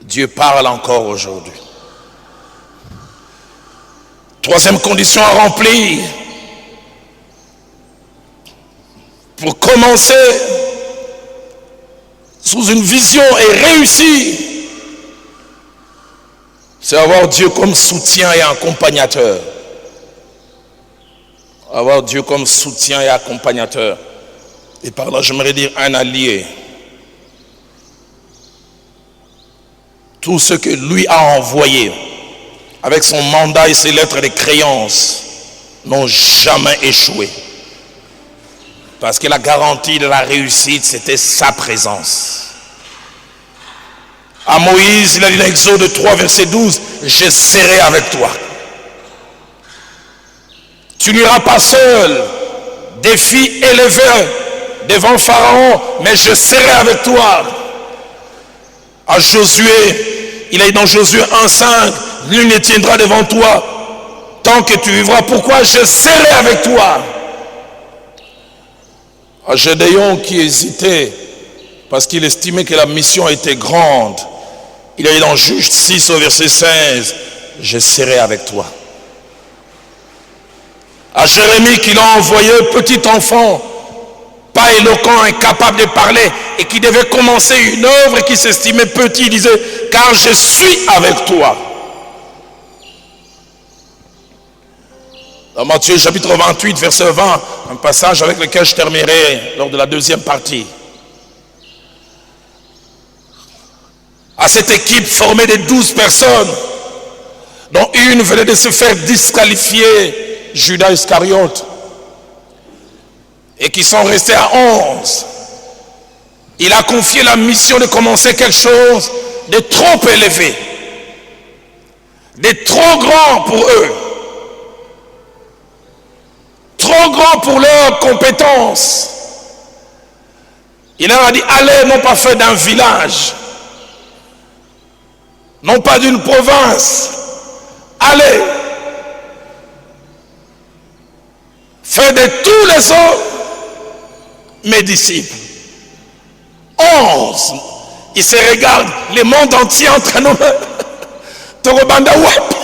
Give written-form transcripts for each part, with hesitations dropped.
Dieu parle encore aujourd'hui. Troisième condition à remplir pour commencer sous une vision et réussir, c'est avoir Dieu comme soutien et accompagnateur. Avoir Dieu comme soutien et accompagnateur. Et par là, j'aimerais dire un allié. Tout ce que lui a envoyé, avec son mandat et ses lettres de créance, n'ont jamais échoué. Parce que la garantie de la réussite, c'était sa présence. À Moïse, il a dit dans Exode 3, verset 12, « Je serai avec toi. » Tu n'iras pas seul, défi élevé devant Pharaon, mais je serai avec toi. À Josué, il est dans Josué 1,5, nul ne tiendra devant toi tant que tu vivras. Pourquoi? Je serai avec toi. À Gédéon qui hésitait parce qu'il estimait que la mission était grande, il est dans Juge 6 au verset 16, je serai avec toi. À Jérémie qu'il a envoyé petit enfant, pas éloquent, incapable de parler, et qui devait commencer une œuvre et qui s'estimait petit, il disait, car je suis avec toi. Dans Matthieu chapitre 28, verset 20, un passage avec lequel je terminerai lors de la deuxième partie. À cette équipe formée de 12 personnes, dont une venait de se faire disqualifier, Judas Iscariote, et qui sont restés à 11. Il a confié la mission de commencer quelque chose de trop élevé, de trop grand pour eux, trop grand pour leurs compétences. Il leur a dit, allez, non pas fait d'un village, non pas d'une province, allez, faites de tous les hommes mes disciples. 11. Ils se regardent, le monde entier en train de Torobanda Wap.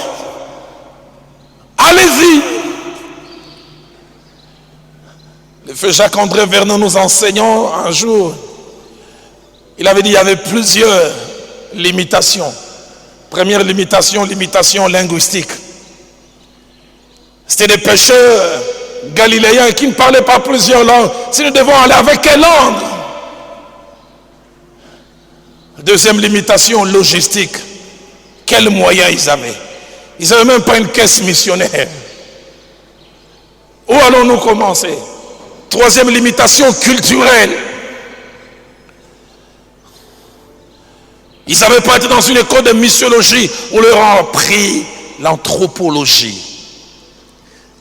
Allez-y. Le feu Jacques-André Vernon nous enseignant un jour. Il avait dit qu'il y avait plusieurs limitations. Première limitation, limitation linguistique. C'était des pêcheurs galiléens qui ne parlaient pas plusieurs langues. Si nous devons aller avec quelle langue? Deuxième limitation, logistique. Quels moyens ils avaient? Ils n'avaient même pas une caisse missionnaire. Où allons-nous commencer? Troisième limitation, culturelle. Ils n'avaient pas été dans une école de missiologie où leur a appris l'anthropologie.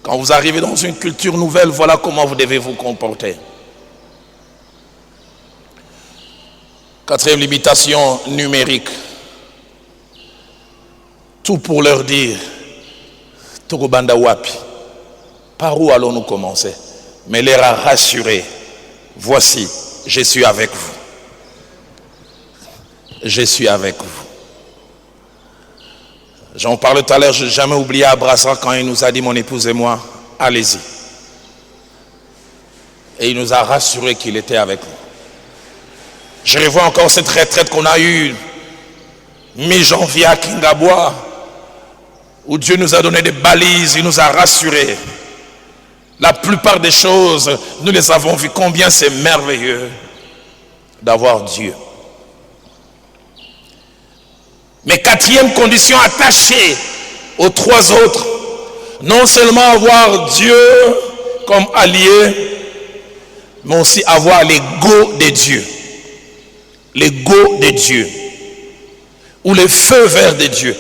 Quand vous arrivez dans une culture nouvelle, voilà comment vous devez vous comporter. Quatrième limitation, numérique. Tout pour leur dire, Torobanda Wapi, par où allons-nous commencer? Mais les a rassurés, voici, je suis avec vous. Je suis avec vous. J'en parlais tout à l'heure, je n'ai jamais oublié Abrassa quand il nous a dit, mon épouse et moi, allez-y. Et il nous a rassuré qu'il était avec nous. Je revois encore cette retraite qu'on a eue mi-janvier à Kingabois, où Dieu nous a donné des balises, il nous a rassurés. La plupart des choses, nous les avons vues, combien c'est merveilleux d'avoir Dieu. Mais quatrième condition attachée aux trois autres, non seulement avoir Dieu comme allié, mais aussi avoir l'ego de Dieu. L'ego de Dieu. Ou le feu vert de Dieu.